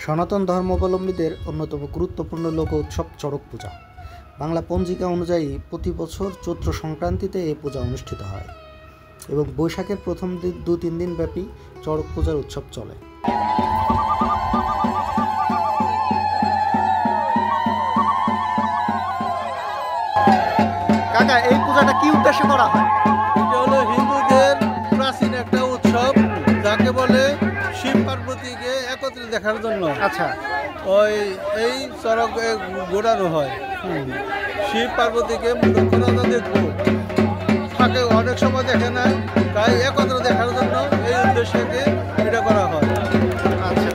সনাতন ধর্মাবলম্বীদের অন্যতম গুরুত্বপূর্ণ লোক উৎসব চড়ক পূজা। বাংলা পঞ্জিকা অনুযায়ী প্রতি বছর চৈত্র সংক্রান্তিতে এই পূজা অনুষ্ঠিত হয় এবং বৈশাখের প্রথম 2-3 দিন ব্যাপী চড়ক পূজার উৎসব চলে। কাকা, এই পূজাটা কি উদ্দেশ্যে করা হয়? এটা হলো হিন্দুদের প্রাচীন একটা উৎসব, যাকে বলে শিব পার্বতীকে একত্রে দেখার জন্য। আচ্ছা, এই চড়ক ঘোরানো হয়। শিব পার্বতীকে দক্ষিণাটা দেখবো থাকে, অনেক সময় দেখে না, তাই একত্রে দেখার জন্য এই উদ্দেশ্যে এটা করা হয়। আচ্ছা,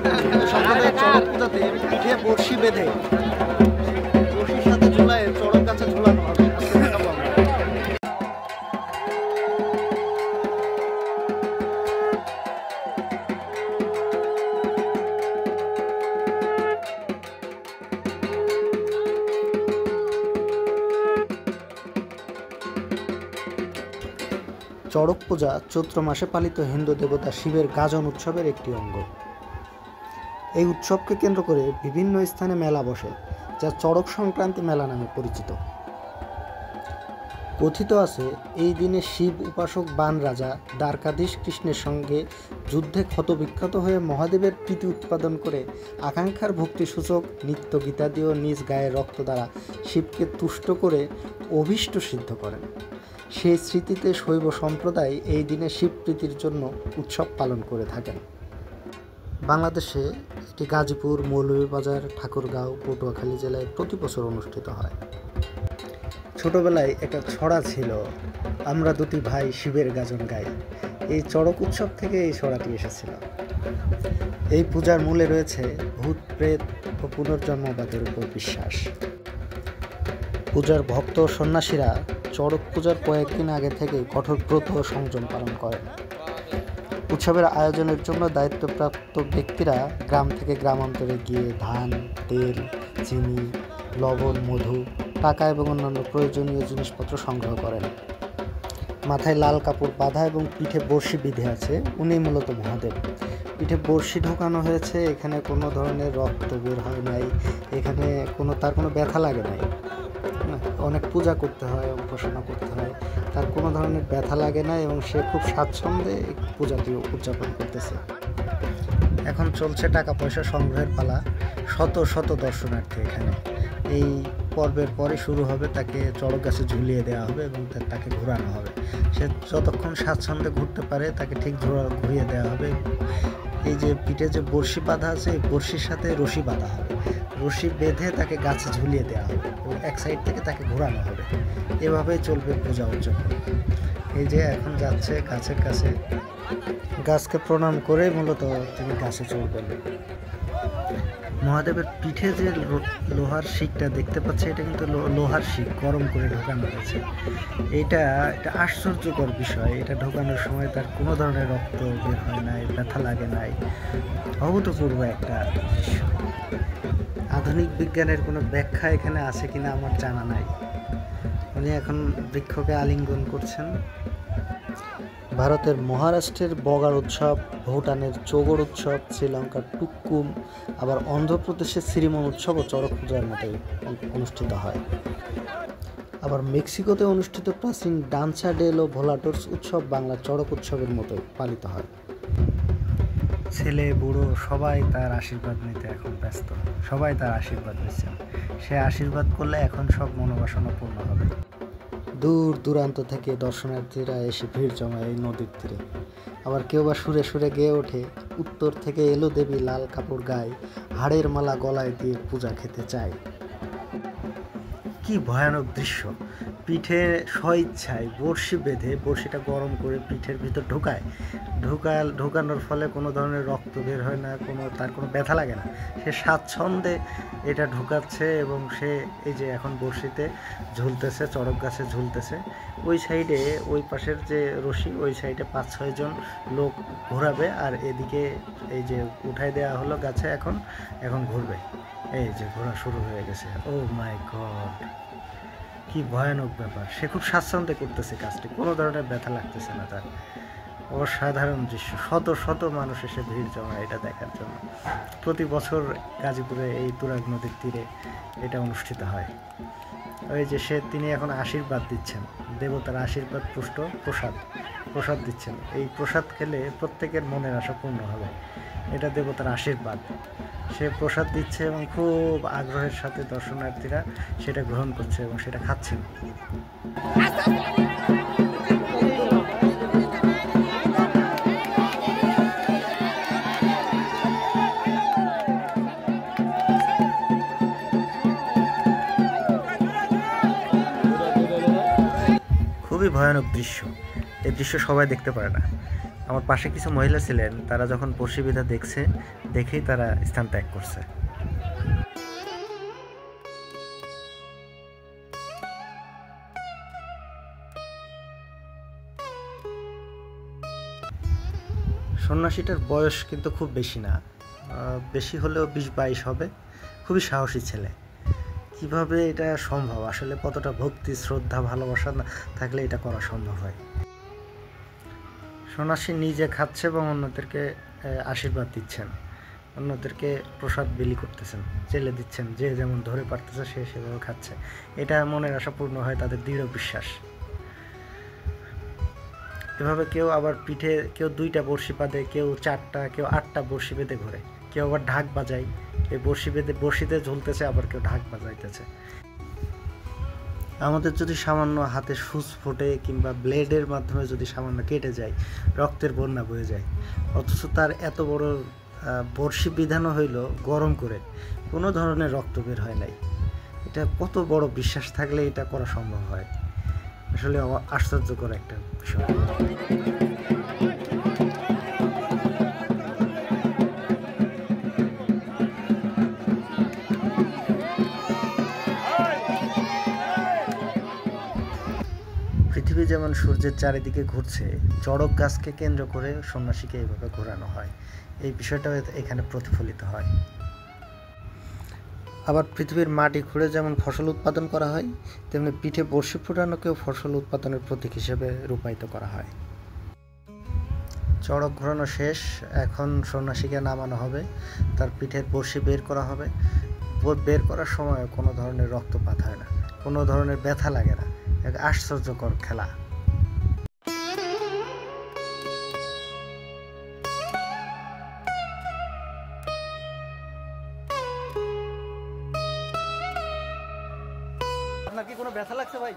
সম্প্রদায়ের চড়ক পূজাতে পিঠে বড়শি বেঁধে বড়শির সাথে ঝুলায় চড়ক গাছে ঝুলানো হবে। চড়ক পূজা চৈত্র মাসে পালিত হিন্দু দেবতা শিবের গাজন উৎসবের একটি অঙ্গ। এই উৎসবকে কেন্দ্র করে বিভিন্ন স্থানে মেলা বসে, যা চড়ক সংক্রান্তি মেলা নামে পরিচিত। কথিত আছে, এই দিনে শিব উপাসক বান রাজা দ্বারকাধীশ কৃষ্ণের সঙ্গে যুদ্ধে ক্ষতবিক্ষত হয়ে মহাদেবের প্রীতি উৎপাদন করে আকাঙ্ক্ষার ভক্তিসূচক নিত্য গীতাদি ও নিজ গায়ের রক্ত দ্বারা শিবকে তুষ্ট করে অভীষ্ট সিদ্ধ করেন। সেই স্মৃতিতে শৈব সম্প্রদায় এই দিনে শিব প্রীতির জন্য উৎসব পালন করে থাকেন। বাংলাদেশে এটি গাজীপুর, মৌলভীবাজার, ঠাকুরগাঁও, পটুয়াখালী জেলায় প্রতি বছর অনুষ্ঠিত হয়। ছোটবেলায় একটা ছড়া ছিল, আমরা দুটি ভাই শিবের গাজন গাই। এই চড়ক উৎসব থেকে এই ছড়াটি এসেছিল। এই পূজার মূলে রয়েছে ভূত, প্রেত ও পুনর্জন্মবাদের উপর বিশ্বাস। পূজার ভক্ত ও সন্ন্যাসীরা চড়ক পূজার কয়েকদিন আগে থেকে কঠোর ব্রত ও সংযম পালন করেন। উৎসবের আয়োজনের জন্য দায়িত্বপ্রাপ্ত ব্যক্তিরা গ্রাম থেকে গ্রামান্তরে গিয়ে ধান, তেল, চিনি, লবণ, মধু, টাকা এবং অন্যান্য প্রয়োজনীয় জিনিসপত্র সংগ্রহ করেন। মাথায় লাল কাপড় বাঁধা এবং পিঠে বড়শি বিঁধে আছে, উনি মূলত মহাদেব। পিঠে বড়শি ঢোকানো হয়েছে, এখানে কোনো ধরনের রক্ত বের হয় নাই, এখানে তার কোনো ব্যথা লাগে নাই। অনেক পূজা করতে হয়, উপাসনা করতে হয়, তার কোনো ধরনের ব্যথা লাগে না এবং সে খুব স্বাচ্ছন্দ্যে পূজাটি উদযাপন করতেছে। এখন চলছে টাকা পয়সা সংগ্রহের পালা। শত শত দর্শনার্থী এখানে। এই পর্বের পরে শুরু হবে, তাকে চড়ক গাছে ঝুলিয়ে দেওয়া হবে এবং তাকে ঘোরানো হবে। সে যতক্ষণ স্বাচ্ছন্দ্যে ঘুরতে পারে তাকে ঠিক ঘুরিয়ে দেওয়া হবে। এই যে পিঠে যে বড়শি বাঁধা আছে, এই বড়শির সাথে রশি বাঁধা হবে, রশি বেঁধে তাকে গাছে ঝুলিয়ে দেওয়া হবে এবং এক সাইড থেকে তাকে ঘোরানো হবে। এভাবেই চলবে পূজা উদযাপন। এই যে এখন যাচ্ছে গাছের কাছে, গাছকে প্রণাম করে মূলত তিনি গাছে চড়বেন। মহাদেবের পিঠে যে লোহার শিকটা দেখতে পাচ্ছে, এটা কিন্তু লোহার শিক গরম করে ঢোকানো হয়েছে। এটা আশ্চর্যকর বিষয়। এটা ঢোকানোর সময় তার কোনো ধরনের রক্ত বের হয় নাই, ব্যথা লাগে নাই। অভূতপূর্ব একটা দৃশ্য। আধুনিক বিজ্ঞানের কোনো ব্যাখ্যা এখানে আছে কিনা আমার জানা নাই। উনি এখন বৃক্ষকে আলিঙ্গন করছেন। ভারতের মহারাষ্ট্রের বগার উৎসব, ভুটানের চোগর উৎসব, শ্রীলঙ্কার টুক্কুম, আবার অন্ধ্রপ্রদেশের শ্রীমন উৎসব ও চড়ক পূজার মতোই অনুষ্ঠিত হয়। আবার মেক্সিকোতে অনুষ্ঠিত প্রাচীন ডান্সা ডে লো ভোলাটোর্স উৎসব বাংলার চড়ক উৎসবের মতোই পালিত হয়। ছেলে বুড়ো সবাই তার আশীর্বাদ নিতে এখন ব্যস্ত, সবাই তার আশীর্বাদ নিচ্ছেন। সে আশীর্বাদ করলে এখন সব মনোবাসনা পূর্ণ হবে। দূর দূরান্ত থেকে দর্শনার্থীরা এসে ভিড় জমায় এই নদীর তীরে। আবার কেউ বা সুরে সুরে গেয়ে ওঠে, উত্তর থেকে এলো দেবী লাল কাপড় গায়ে, হাড়ের মালা গলায় দিয়ে পূজা খেতে চায়। কি ভয়ানক দৃশ্য! পিঠে স্বইচ্ছায় বড়শি বেঁধে বড়শিটা গরম করে পিঠের ভিতর ঢোকানোর ফলে কোনো ধরনের রক্ত বের হয় না, তার কোনো ব্যথা লাগে না। সে স্বাচ্ছন্দ্যে এটা ঢোকাচ্ছে এবং সে এই যে এখন বড়শিতে ঝুলতেছে, চড়ক গাছে ঝুলতেছে। ওই সাইডে, ওই পাশের যে রশি, ওই সাইডে 5-6 জন লোক ঘোরাবে, আর এদিকে এই যে উঠাই দেওয়া হলো গাছে, এখন ঘুরবে। এই যে ঘোরা শুরু হয়ে গেছে। ও মাই গড, কি ভয়ানক ব্যাপার! সে খুব স্বাচ্ছন্দ্যে করতেছে কাজটি, কোনো ধরনের ব্যথা লাগতেছে না তার। অসাধারণ দৃশ্য। শত শত মানুষ এসে ভিড় জমায় এটা দেখার জন্য। প্রতি বছর গাজীপুরে এই তুরাগ নদীর তীরে এটা অনুষ্ঠিত হয়। ওই যে তিনি এখন আশীর্বাদ দিচ্ছেন, দেবতার আশীর্বাদ পুষ্ট প্রসাদ দিচ্ছেন। এই প্রসাদ খেলে প্রত্যেকের মনের আশা পূর্ণ হবে, এটা দেবতার আশীর্বাদ। সে প্রসাদ দিচ্ছে এবং খুব আগ্রহের সাথে দর্শনার্থীরা সেটা গ্রহণ করছে এবং সেটা খাচ্ছেন। খুবই ভয়ানক দৃশ্য, এই দৃশ্য সবাই দেখতে পারে না। আমার পাশে কিছু মহিলা ছিলেন, তারা যখন বর্ষি বিধা দেখেই তারা স্থান ত্যাগ করছে। সন্ন্যাসীটার বয়স কিন্তু খুব বেশি না, বেশি হলেও 20-22 হবে। খুবই সাহসী ছেলে। কিভাবে এটা সম্ভব? আসলে কতটা ভক্তি, শ্রদ্ধা, ভালোবাসা না থাকলে এটা করা সম্ভব হয়? সন্ন্যাসী নিজে খাচ্ছে এবং অন্যদেরকে আশীর্বাদ দিচ্ছেন, অন্যদেরকে প্রসাদ বিলি করতেছেন, চেলে দিচ্ছেন। যে যেমন ধরে পারতেছে সে সেভাবে খাচ্ছে। এটা মনের আশা পূর্ণ হয়, তাদের দৃঢ় বিশ্বাস। এভাবে কেউ আবার পিঠে কেউ 2টা বড়শি বাঁধে, কেউ 4টা, কেউ 8টা বড়শি বেঁধে ঘোরে। কেউ আবার ঢাক বাজায়, এই বড়শিতে ঝুলতেছে, আবার কেউ ঢাক বাজাইতেছে। আমাদের যদি সামান্য হাতে সূচ ফোটে কিংবা ব্লেডের মাধ্যমে যদি সামান্য কেটে যায়, রক্তের বন্যা বয়ে যায়। অথচ তার এত বড় বড়শি বিধানো হইল গরম করে, কোনো ধরনের রক্ত বের হয় নাই। এটা কত বড় বিশ্বাস থাকলে এটা করা সম্ভব হয়? আসলে আশ্চর্যকর একটা বিষয়। পৃথিবী যেমন সূর্যের চারিদিকে ঘুরছে, চড়ক গাছকে কেন্দ্র করে সন্ন্যাসীকে এইভাবে ঘোরানো হয়। এই বিষয়টাও এখানে প্রতিফলিত হয়। আবার পৃথিবীর মাটি খুঁড়ে যেমন ফসল উৎপাদন করা হয়, তেমনি পিঠে বড়শি ফোটানোকেও ফসল উৎপাদনের প্রতীক হিসেবে রূপায়িত করা হয়। চড়ক ঘোরানো শেষ, এখন সন্ন্যাসীকে নামানো হবে, তার পিঠের বড়শি বের করা হবে। বের করার সময় কোনো ধরনের রক্তপাত হয় না, কোনো ধরনের ব্যথা লাগে না। এক আশ্চর্যকর খেলা। আপনার কি কোনো ব্যথা লাগছে ভাই?